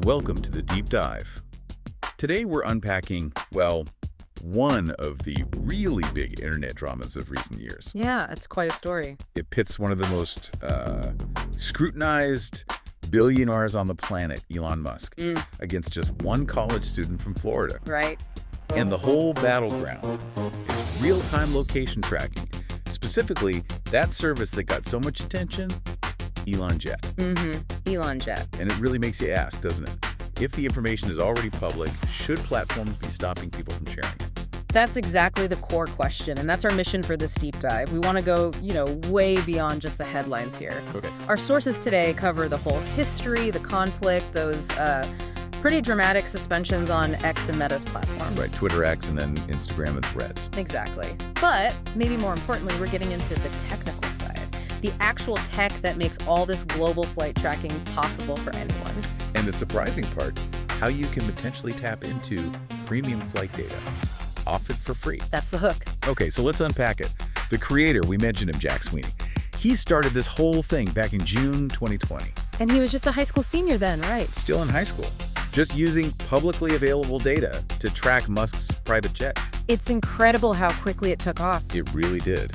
Welcome to the Deep Dive. Today we're unpacking, well, one of the really big internet dramas of recent years. Yeah, it's quite a story. It pits one of the most scrutinized billionaires on the planet, Elon Musk, against just one college student from Florida. Right. And the whole battleground is real-time location tracking. Specifically, that service that got so much attention, Elon Jet. Elon Jet. And it really makes you ask, doesn't it? If the information is already public, should platforms be stopping people from sharing it? That's exactly the core question, and that's our mission for this deep dive. We want to go, way beyond just the headlines here. Okay. Our sources today cover the whole history, the conflict, those pretty dramatic suspensions on X and Meta's platform. Right, Twitter X and then Instagram and Threads. Exactly. But maybe more importantly, we're getting into the technical side, the actual tech that makes all this global flight tracking possible for anyone. And the surprising part, how you can potentially tap into premium flight data, offered for free. That's the hook. Okay, so let's unpack it. The creator, we mentioned him, Jack Sweeney. He started this whole thing back in June 2020. And he was just a high school senior then, right? Still in high school, just using publicly available data to track Musk's private jet. It's incredible how quickly it took off. It really did.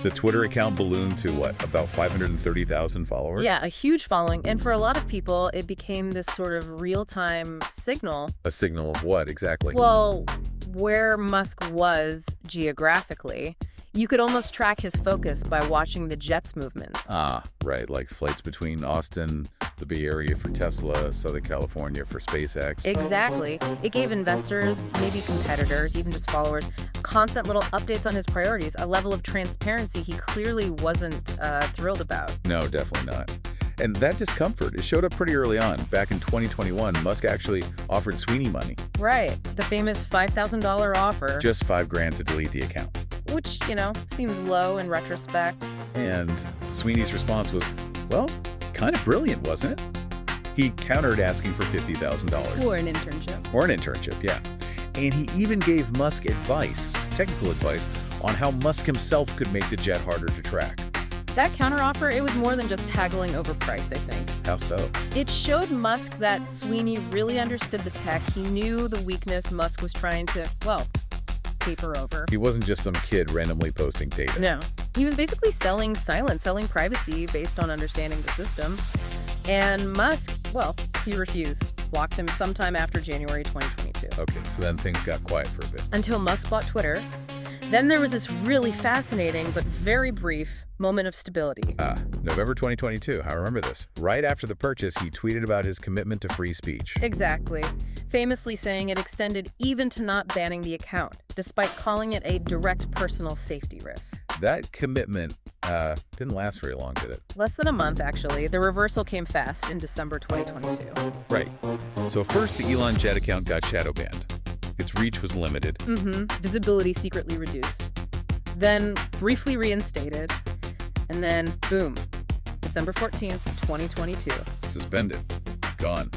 The Twitter account ballooned to, about 530,000 followers? Yeah, a huge following. And for a lot of people, it became this sort of real-time signal. A signal of what, exactly? Well, where Musk was geographically. You could almost track his focus by watching the jet's movements. Ah, right, like flights between Austin, the Bay Area for Tesla, Southern California for SpaceX. Exactly. It gave investors, maybe competitors, even just followers, constant little updates on his priorities, a level of transparency he clearly wasn't thrilled about. No, definitely not. And that discomfort, it showed up pretty early on. Back in 2021, Musk actually offered Sweeney money. Right, the famous $5,000 offer. Just $5,000 to delete the account. Which, seems low in retrospect. And Sweeney's response was, well, kind of brilliant, wasn't it? He countered asking for $50,000. Or an internship. Yeah. And he even gave Musk advice, technical advice, on how Musk himself could make the jet harder to track. That counteroffer, it was more than just haggling over price, I think. How so? It showed Musk that Sweeney really understood the tech. He knew the weakness Musk was trying to, paper over. He wasn't just some kid randomly posting data. No. He was basically selling silence, selling privacy based on understanding the system. And Musk, he refused. Blocked him sometime after January 2022. Okay, so then things got quiet for a bit. Until Musk bought Twitter. Then there was this really fascinating but very brief moment of stability. November 2022. I remember this. Right after the purchase, he tweeted about his commitment to free speech. Exactly. Famously saying it extended even to not banning the account, despite calling it a direct personal safety risk. That commitment didn't last very long, did it? Less than a month, actually. The reversal came fast in December 2022. Right. So first, the Elon Jet account got shadow banned. Its reach was limited. Visibility secretly reduced. Then briefly reinstated. And then, boom, December 14th, 2022. Suspended. Gone.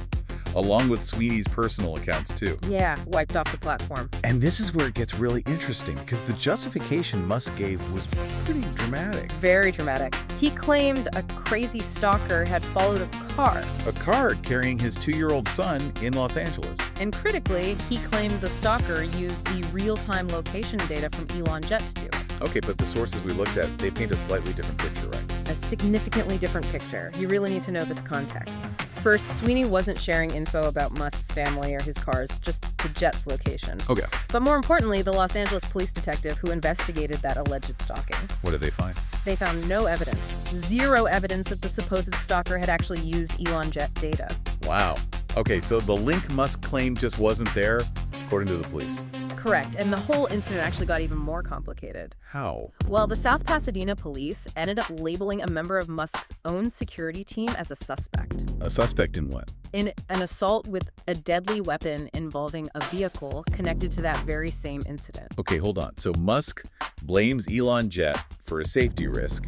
Along with Sweeney's personal accounts, too. Yeah, wiped off the platform. And this is where it gets really interesting, because the justification Musk gave was pretty dramatic. Very dramatic. He claimed a crazy stalker had followed a car. A car carrying his 2-year-old son in Los Angeles. And critically, he claimed the stalker used the real-time location data from Elon Jet to do it. Okay, but the sources we looked at, they paint a slightly different picture, right? A significantly different picture. You really need to know this context. First, Sweeney wasn't sharing info about Musk's family or his cars, just the jet's location. Okay. But more importantly, the Los Angeles police detective who investigated that alleged stalking. What did they find? They found no evidence. Zero evidence that the supposed stalker had actually used Elon Jet data. Wow. Okay, so the link Musk claimed just wasn't there, according to the police. Correct, and the whole incident actually got even more complicated. How? Well, the South Pasadena police ended up labeling a member of Musk's own security team as a suspect. A suspect in what? In an assault with a deadly weapon involving a vehicle connected to that very same incident. Okay, hold on. So Musk blames Elon Jet for a safety risk.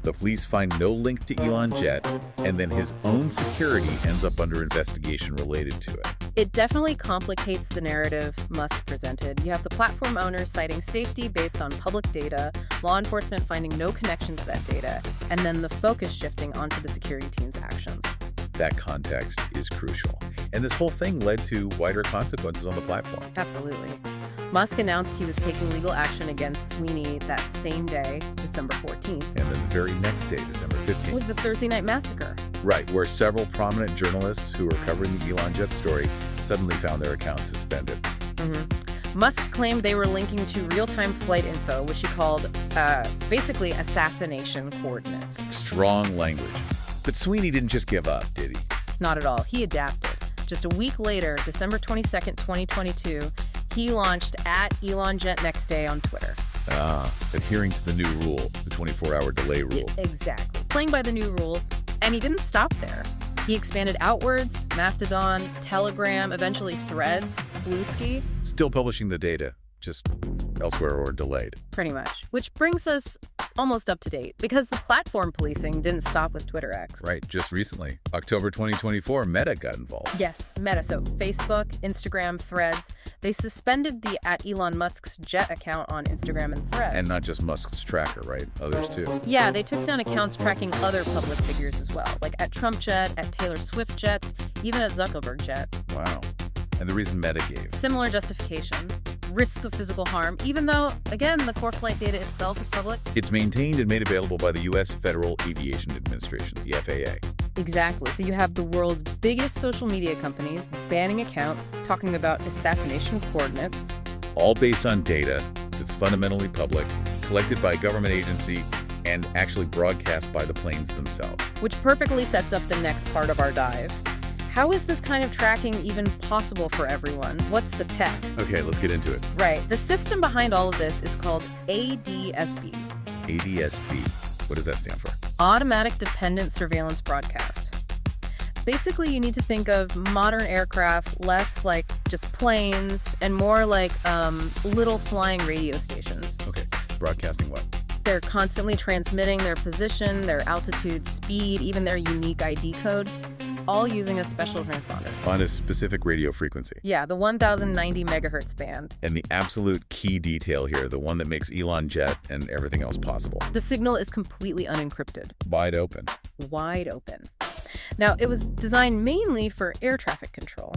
The police find no link to Elon Jet, and then his own security ends up under investigation related to it. It definitely complicates the narrative Musk presented. You have the platform owner citing safety based on public data, law enforcement finding no connection to that data, and then the focus shifting onto the security team's actions. That context is crucial. And this whole thing led to wider consequences on the platform. Absolutely. Musk announced he was taking legal action against Sweeney that same day, December 14th. And then the very next day, December 15th. Was the Thursday Night Massacre. Right, where several prominent journalists who were covering the Elon Jet story suddenly found their accounts suspended. Musk claimed they were linking to real-time flight info, which he called basically assassination coordinates. Strong language. But Sweeney didn't just give up, did he? Not at all. He adapted. Just a week later, December 22nd, 2022, he launched @ElonJetNextDay on Twitter. Adhering to the new rule, the 24-hour delay rule. Exactly. Playing by the new rules, and he didn't stop there. He expanded outwards, Mastodon, Telegram, eventually Threads, Bluesky. Still publishing the data, just elsewhere or delayed. Pretty much. Which brings us almost up to date, because the platform policing didn't stop with Twitter X. Right, just recently. October 2024, Meta got involved. Yes, Meta. So Facebook, Instagram, Threads. They suspended the @Elon Musk's Jet account on Instagram and Threads. And not just Musk's tracker, right? Others too. Yeah, they took down accounts tracking other public figures as well, like @TrumpJet, @Taylor Swift Jets, even @Zuckerberg Jet. Wow. And the reason Meta gave? Similar justification. Risk of physical harm, even though, again, the core flight data itself is public. It's maintained and made available by the U.S. Federal Aviation Administration, the FAA. Exactly. So you have the world's biggest social media companies banning accounts, talking about assassination coordinates. All based on data that's fundamentally public, collected by a government agency, and actually broadcast by the planes themselves. Which perfectly sets up the next part of our dive. How is this kind of tracking even possible for everyone? What's the tech? Okay, let's get into it. Right. The system behind all of this is called ADSB. ADSB. What does that stand for? Automatic Dependent Surveillance Broadcast. Basically, you need to think of modern aircraft less like just planes and more like little flying radio stations. Okay, broadcasting what? They're constantly transmitting their position, their altitude, speed, even their unique ID code, all using a special transponder. On a specific radio frequency. Yeah, the 1090 megahertz band. And the absolute key detail here, the one that makes Elon Jet and everything else possible. The signal is completely unencrypted. Wide open. Wide open. Now, it was designed mainly for air traffic control,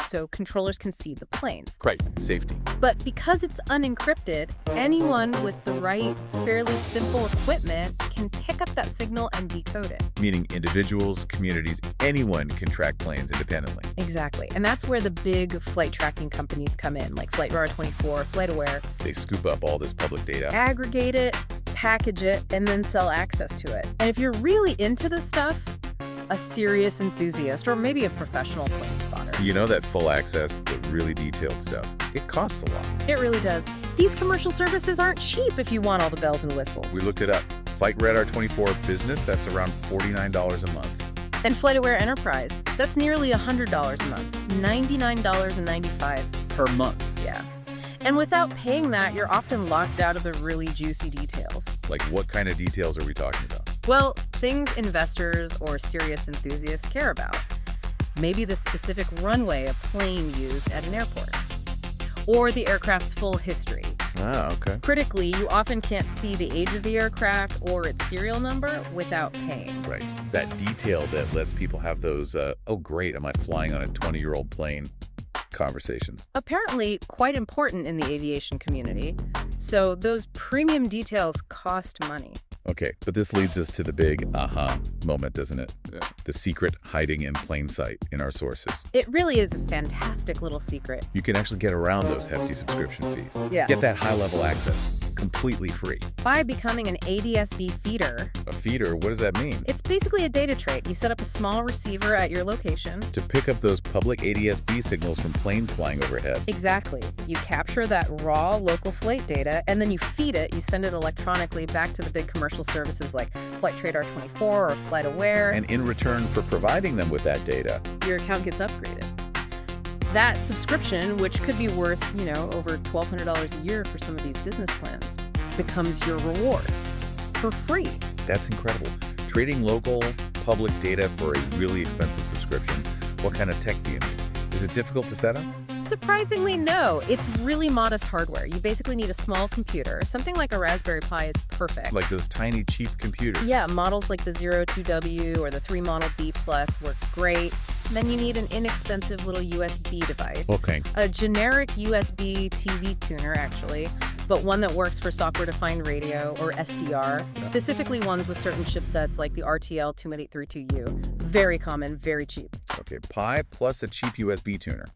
so controllers can see the planes. Right, safety. But because it's unencrypted, anyone with the right, fairly simple equipment can pick up that signal and decode it. Meaning individuals, communities, anyone can track planes independently. Exactly. And that's where the big flight tracking companies come in, like Flightradar24, FlightAware. They scoop up all this public data, aggregate it, package it, and then sell access to it. And if you're really into this stuff, a serious enthusiast, or maybe a professional plane spotter. You know that full access, the really detailed stuff, it costs a lot. It really does. These commercial services aren't cheap if you want all the bells and whistles. We looked it up. Flightradar24 Business, that's around $49 a month. And FlightAware Enterprise, that's nearly $100 a month. $99.95 Per month. Yeah. And without paying that, you're often locked out of the really juicy details. Like what kind of details are we talking about? Well, things investors or serious enthusiasts care about. Maybe the specific runway a plane used at an airport. Or the aircraft's full history. Ah, okay. Critically, you often can't see the age of the aircraft or its serial number without paying. Right. That detail that lets people have those, oh great, am I flying on a 20-year-old plane conversations. Apparently quite important in the aviation community. So those premium details cost money. Okay, but this leads us to the big aha moment, doesn't it? Yeah. The secret hiding in plain sight in our sources. It really is a fantastic little secret. You can actually get around those hefty subscription fees. Yeah. Get that high-level access completely free. By becoming an ADSB feeder. A feeder? What does that mean? It's basically a data trait. You set up a small receiver at your location. To pick up those public ADSB signals from planes flying overhead. Exactly. You capture that raw local flight data, and then you feed it. You send it electronically back to the big commercial services like Flightradar24 or FlightAware. And in return for providing them with that data, your account gets upgraded. That subscription, which could be worth, over $1,200 a year for some of these business plans, becomes your reward for free. That's incredible. Trading local public data for a really expensive subscription. What kind of tech do you need? Is it difficult to set up? Surprisingly, no. It's really modest hardware. You basically need a small computer. Something like a Raspberry Pi is perfect. Like those tiny, cheap computers. Yeah, models like the 02W or the 3 Model B Plus work great. then you need an inexpensive little USB device. Okay. A generic USB TV tuner, actually, but one that works for software-defined radio, or SDR, specifically ones with certain chipsets like the RTL 21832U. Very common, very cheap. Okay, Pi plus a cheap USB tuner.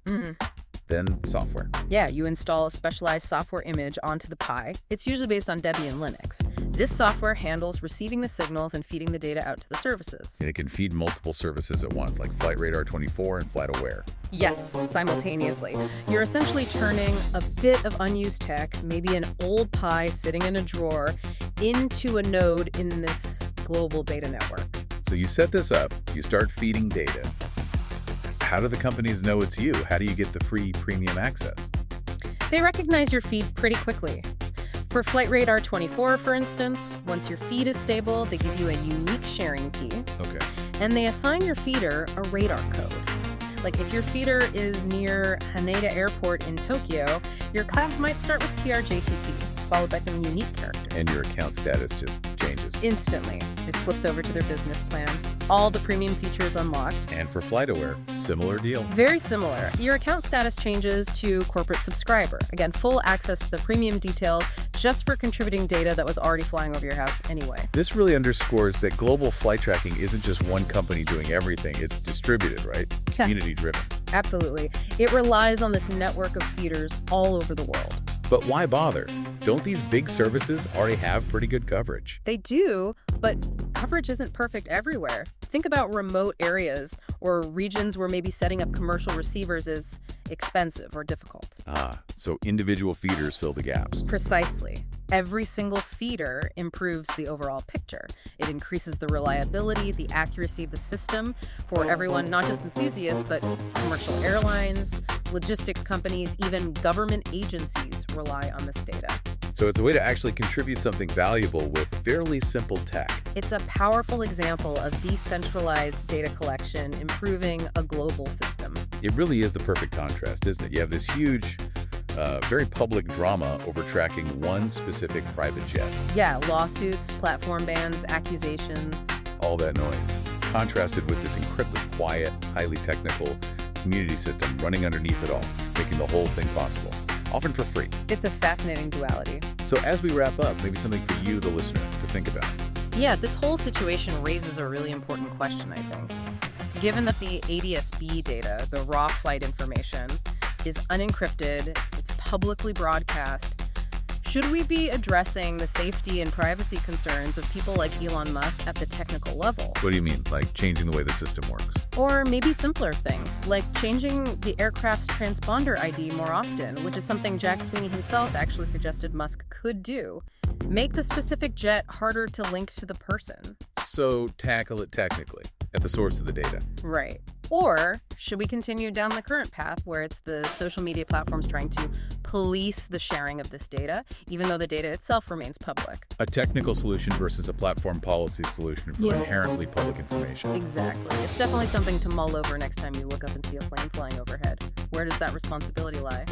Then software. Yeah, you install a specialized software image onto the Pi. It's usually based on Debian Linux. This software handles receiving the signals and feeding the data out to the services. And it can feed multiple services at once, like Flight Radar 24 and FlightAware. Yes, simultaneously. You're essentially turning a bit of unused tech, maybe an old Pi sitting in a drawer, into a node in this global data network. So you set this up, you start feeding data. How do the companies know it's you? How do you get the free premium access? They recognize your feed pretty quickly. For Flight Radar 24, for instance, once your feed is stable, they give you a unique sharing key. Okay. And they assign your feeder a radar code. Like if your feeder is near Haneda Airport in Tokyo, your code might start with TRJTT, followed by some unique character. And your account status just changes. Instantly, it flips over to their business plan. All the premium features unlocked. And for FlightAware, similar deal. Very similar. Your account status changes to corporate subscriber. Again, full access to the premium details just for contributing data that was already flying over your house anyway. This really underscores that global flight tracking isn't just one company doing everything. It's distributed, right? Yeah. Community-driven. Absolutely. It relies on this network of feeders all over the world. But why bother? Don't these big services already have pretty good coverage? They do, but coverage isn't perfect everywhere. Think about remote areas or regions where maybe setting up commercial receivers is expensive or difficult. So individual feeders fill the gaps. Precisely. Every single feeder improves the overall picture. It increases the reliability, the accuracy of the system for everyone, not just enthusiasts, but commercial airlines, logistics companies, even government agencies rely on this data. So it's a way to actually contribute something valuable with fairly simple tech. It's a powerful example of decentralized data collection improving a global system. It really is the perfect contrast, isn't it? You have this huge, very public drama over tracking one specific private jet. Yeah, lawsuits, platform bans, accusations. All that noise, contrasted with this incredibly quiet, highly technical community system running underneath it all, making the whole thing possible, often for free. It's a fascinating duality. So as we wrap up, maybe something for you, the listener, to think about. Yeah, this whole situation raises a really important question, I think. Given that the ADS-B data, the raw flight information, is unencrypted, it's publicly broadcast, should we be addressing the safety and privacy concerns of people like Elon Musk at the technical level? What do you mean, like changing the way the system works? Or maybe simpler things, like changing the aircraft's transponder ID more often, which is something Jack Sweeney himself actually suggested Musk could do. Make the specific jet harder to link to the person. So tackle it technically, at the source of the data. Right. Or should we continue down the current path where it's the social media platforms trying to police the sharing of this data, even though the data itself remains public? A technical solution versus a platform policy solution for inherently public information. Exactly. It's definitely something to mull over next time you look up and see a plane flying overhead. Where does that responsibility lie?